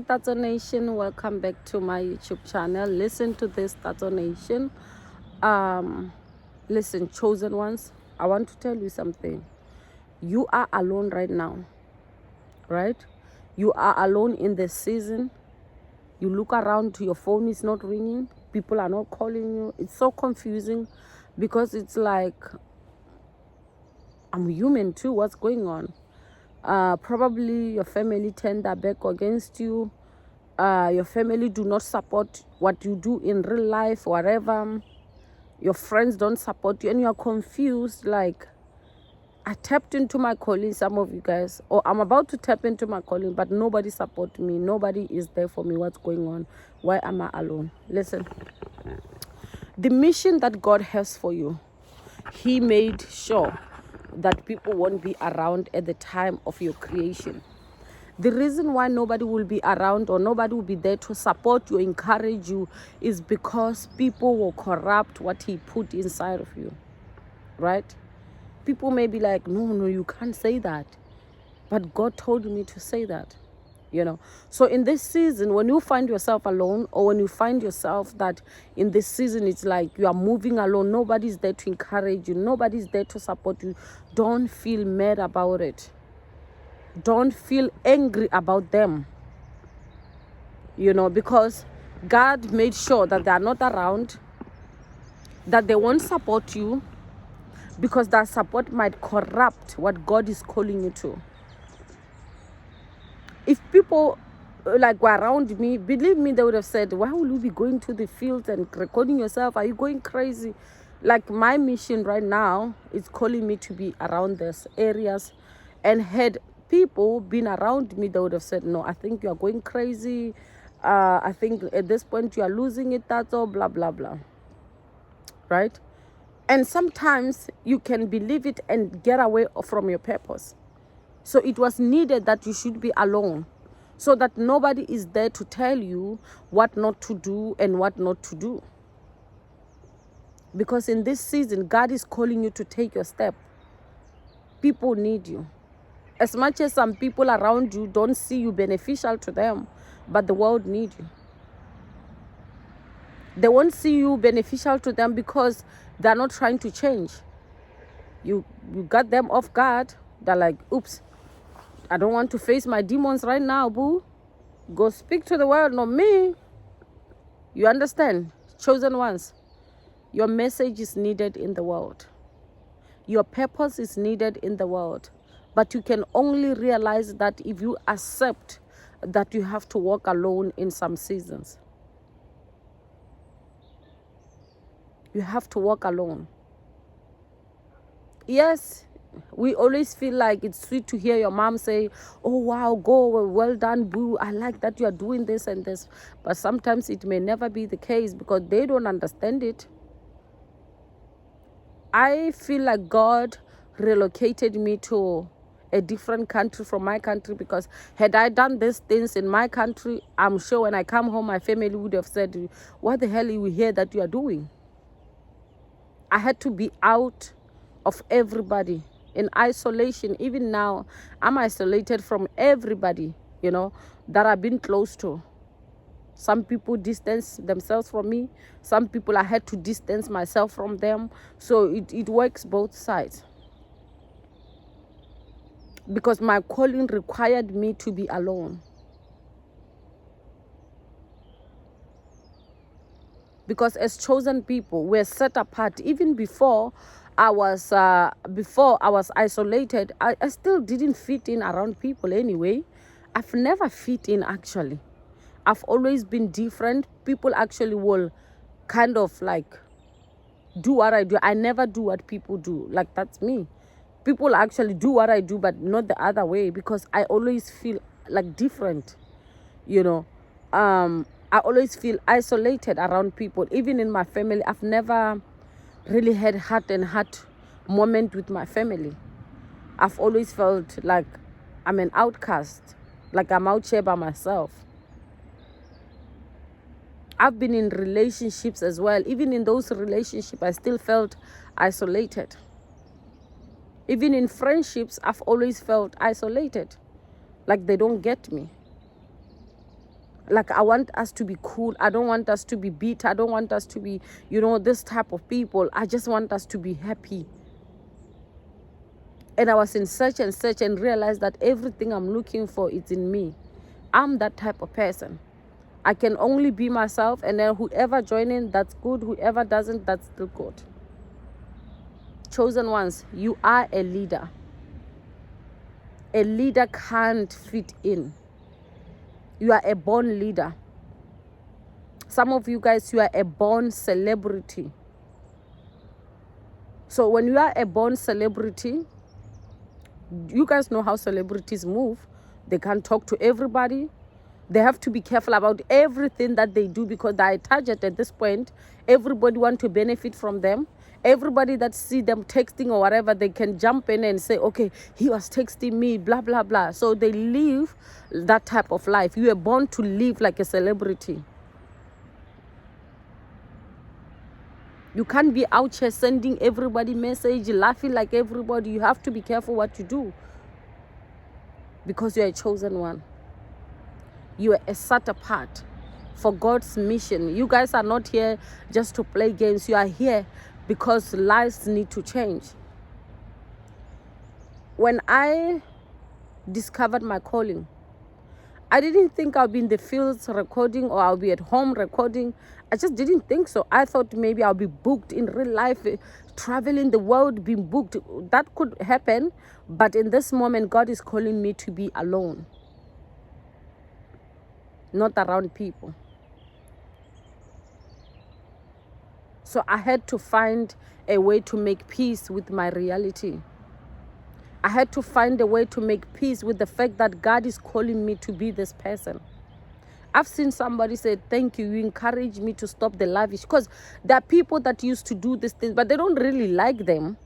Tato Nation, welcome back to my YouTube channel. Listen to this, Tato Nation. Um, Listen, chosen ones, I want to tell you something. You are alone right now, right? You are alone in this season. You look around, your phone is not ringing, people are not calling you. It's so confusing because it's like, I'm human too. What's going on? Probably your family turned their back against you. Your family do not support what you do in real life, whatever. Your friends don't support you, and you're confused. Like, I tapped into my calling, some of you guys, or I'm about to tap into my calling, but nobody support me. Nobody is there for me. What's going on? Why am I alone? Listen, the mission that God has for you, He made sure that people won't be around at the time of your creation. The reason why nobody will be around or nobody will be there to support you, encourage you, is because people will corrupt what He put inside of you, right? People may be like, no, you can't say that. But God told me to say that, So in this season, when you find yourself alone, or when you find yourself that in this season, it's like you are moving alone, nobody's there to encourage you, nobody's there to support you, don't feel mad about it. Don't feel angry about them, because God made sure that they are not around, that they won't support you, because that support might corrupt what God is calling you to. If people like were around me, believe me, they would have said, why will you be going to the fields and recording yourself? Are you going crazy? Like, my mission right now is calling me to be around these areas, and had people been around me, they would have said, no, I think you are going crazy. I think at this point you are losing it. That's all, blah blah blah, right? And sometimes you can believe it and get away from your purpose. So it was needed that you should be alone, so that nobody is there to tell you what not to do and what not to do. Because in this season, God is calling you to take your step. People need you. As much as some people around you don't see you beneficial to them, but the world needs you. They won't see you beneficial to them because they're not trying to change. You got them off guard. They're like, oops, I don't want to face my demons right now, boo. Go speak to the world, not me. You understand? Chosen ones, your message is needed in the world. Your purpose is needed in the world. But you can only realize that if you accept that you have to walk alone in some seasons. You have to walk alone. Yes, we always feel like it's sweet to hear your mom say, oh, wow, go, well done, boo. I like that you are doing this and this. But sometimes it may never be the case because they don't understand it. I feel like God relocated me to a different country from my country, because had I done these things in my country, I'm sure when I come home, my family would have said, what the hell are we here that you are doing? I had to be out of everybody, in isolation. Even now, I'm isolated from everybody, that I've been close to. Some people distance themselves from me. Some people I had to distance myself from them. So it works both sides. Because my calling required me to be alone. Because as chosen people, we're set apart. Even before I was isolated, I still didn't fit in around people anyway. I've never fit in, actually. I've always been different. People actually will kind of like do what I do. I never do what people do. Like, that's me. People actually do what I do, but not the other way, because I always feel like different, I always feel isolated around people. Even in my family, I've never really had heart and heart moment with my family. I've always felt like I'm an outcast, like I'm out here by myself. I've been in relationships as well. Even in those relationships, I still felt isolated. Even in friendships, I've always felt isolated, like they don't get me. Like, I want us to be cool. I don't want us to be bitter. I don't want us to be, this type of people. I just want us to be happy. And I was in search and search and realized that everything I'm looking for is in me. I'm that type of person. I can only be myself, and then whoever join in, that's good. Whoever doesn't, that's still good. Chosen ones, you are a leader. A leader can't fit in. You are a born leader. Some of you guys, you are a born celebrity. So when you are a born celebrity, you guys know how celebrities move. They can't talk to everybody. They have to be careful about everything that they do because they are target at this point. Everybody want to benefit from them. Everybody that see them texting or whatever, they can jump in and say, okay, he was texting me, blah, blah, blah. So they live that type of life. You are born to live like a celebrity. You can't be out here sending everybody message, laughing like everybody. You have to be careful what you do because you're a chosen one. You are set apart for God's mission. You guys are not here just to play games. You are here because lives need to change. When I discovered my calling, I didn't think I'll be in the fields recording or I'll be at home recording. I just didn't think so. I thought maybe I'll be booked in real life, traveling the world, being booked. That could happen. But in this moment, God is calling me to be alone, not around people. So I had to find a way to make peace with my reality. I had to find a way to make peace with the fact that God is calling me to be this person. I've seen somebody say, thank you, you encourage me to stop the lavish. Because there are people that used to do these things, but they don't really like them.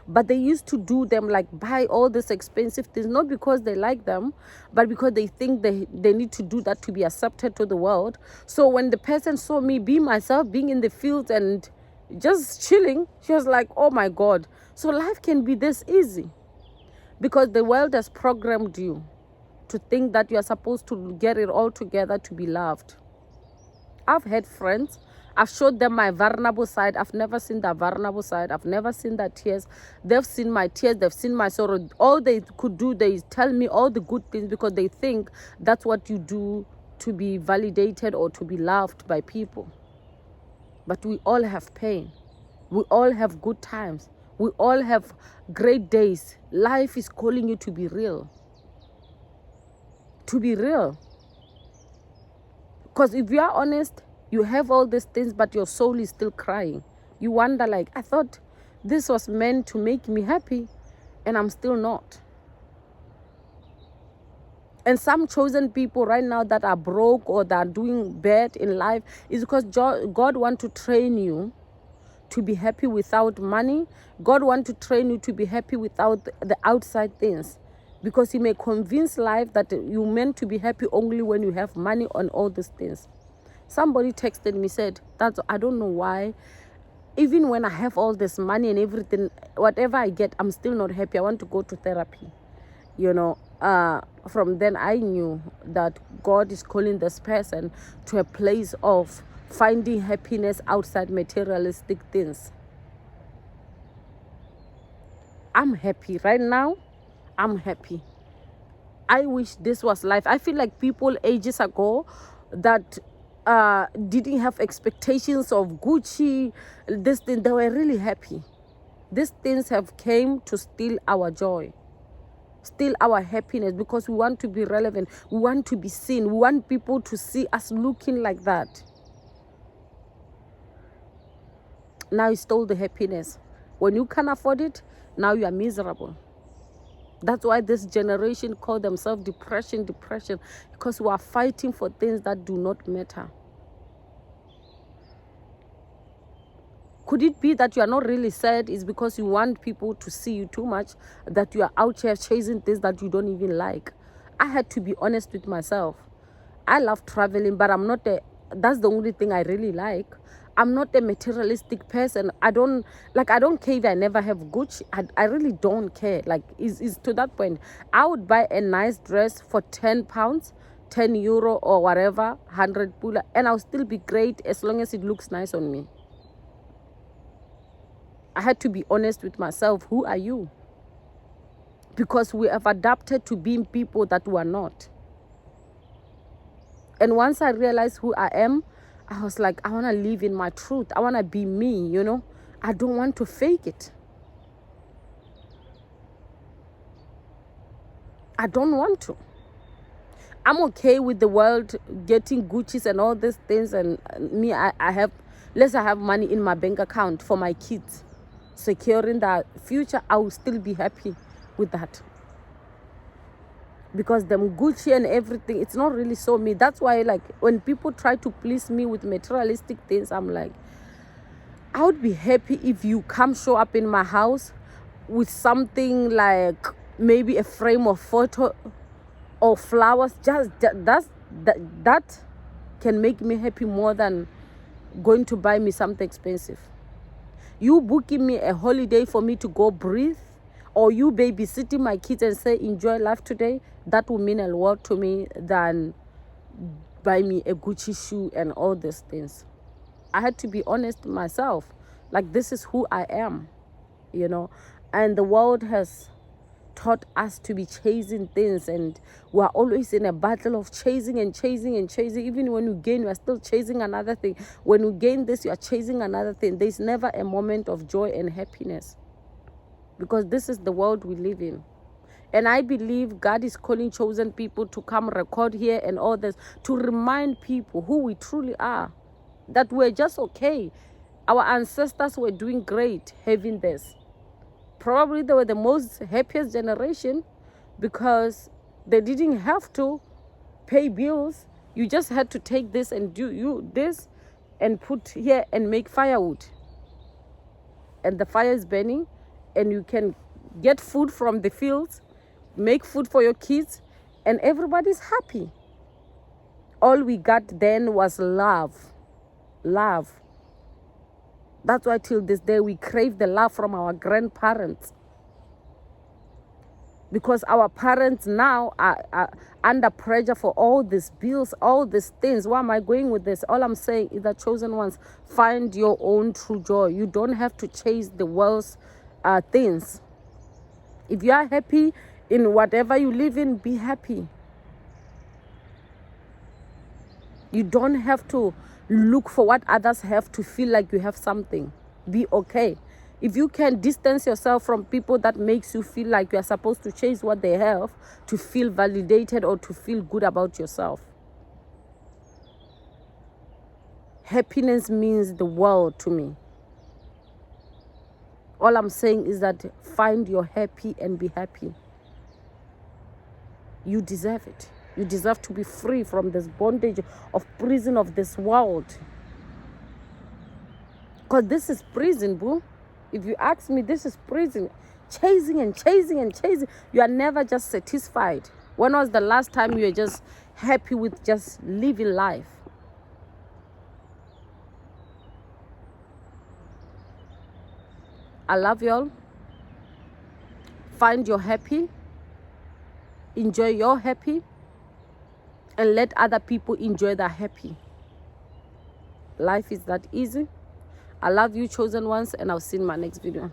But they used to do them, like buy all these expensive things, not because they like them, but because they think they need to do that to be accepted to the world. So when the person saw me be myself, being in the field and just chilling, she was like, oh my God. So life can be this easy. Because the world has programmed you to think that you are supposed to get it all together to be loved. I've had friends. I've showed them my vulnerable side. I've never seen that vulnerable side. I've never seen that tears. They've seen my tears. They've seen my sorrow. All they could do, they tell me all the good things because they think that's what you do to be validated or to be loved by people. But we all have pain. We all have good times. We all have great days. Life is calling you to be real. To be real. Because if you are honest, you have all these things, but your soul is still crying. You wonder, like, I thought this was meant to make me happy, and I'm still not. And some chosen people right now that are broke or that are doing bad in life is because God wants to train you to be happy without money. God wants to train you to be happy without the outside things. Because he may convince life that you're meant to be happy only when you have money on all these things. Somebody texted me, said, I don't know why. Even when I have all this money and everything, whatever I get, I'm still not happy. I want to go to therapy. From then I knew that God is calling this person to a place of finding happiness outside materialistic things. I'm happy right now. I'm happy. I wish this was life. I feel like people ages ago that didn't have expectations of Gucci, this thing, they were really happy. These things have came to steal our joy, steal our happiness, because we want to be relevant. We want to be seen. We want people to see us looking like that. Now you stole the happiness. When you can't afford it, now you are miserable. That's why this generation call themselves depression, because we are fighting for things that do not matter. Could it be that you are not really sad is because you want people to see you too much, that you are out here chasing things that you don't even like? I had to be honest with myself. I love traveling, but that's the only thing I really like. I'm not a materialistic person. I don't care if I never have Gucci. I really don't care. Like, it's to that point. I would buy a nice dress for £10, 10 euro or whatever, 100 pula, and I'll still be great as long as it looks nice on me. I had to be honest with myself. Who are you? Because we have adapted to being people that we are not. And once I realized who I am, I was like, I want to live in my truth. I want to be me, you know. I don't want to fake it. I don't want to. I'm okay with the world getting Gucci's and all these things, and me, I have, unless I have money in my bank account for my kids, securing their future, I will still be happy with that. Because them Gucci and everything, it's not really so me. That's why, like, when people try to please me with materialistic things, I'm like, I would be happy if you come show up in my house with something like maybe a frame of photo or flowers. Just that can make me happy more than going to buy me something expensive. You booking me a holiday for me to go breathe, or you babysitting my kids and say enjoy life today, that will mean a lot to me than buy me a Gucci shoe and all these things. I had to be honest with myself. Like, this is who I am, you know. And the world has taught us to be chasing things, and we're always in a battle of chasing and chasing and chasing. Even when you gain, you are still chasing another thing. When you gain this, you are chasing another thing. There's never a moment of joy and happiness, because this is the world we live in. And I believe God is calling chosen people to come record here and all this, to remind people who we truly are, that we're just okay. Our ancestors were doing great having this. Probably they were the most happiest generation because they didn't have to pay bills. You just had to take this and do this and put here and make firewood. And the fire is burning, and you can get food from the fields, make food for your kids, and everybody's happy. All we got then was love. Love. That's why till this day we crave the love from our grandparents. Because our parents now are under pressure for all these bills, all these things. Why am I going with this? All I'm saying is that, chosen ones, find your own true joy. You don't have to chase the world's things. If you are happy in whatever you live in, be happy. You don't have to look for what others have to feel like you have something. Be okay. If you can distance yourself from people that makes you feel like you are supposed to chase what they have to feel validated or to feel good about yourself. Happiness means the world to me. All I'm saying is that find your happy and be happy. You deserve it. You deserve to be free from this bondage of prison of this world. Because this is prison, boo. If you ask me, this is prison. Chasing and chasing and chasing. You are never just satisfied. When was the last time you were just happy with just living life? I love y'all. Find your happy. Enjoy your happy. And let other people enjoy their happy. Life is that easy. I love you, chosen ones, and I'll see you in my next video.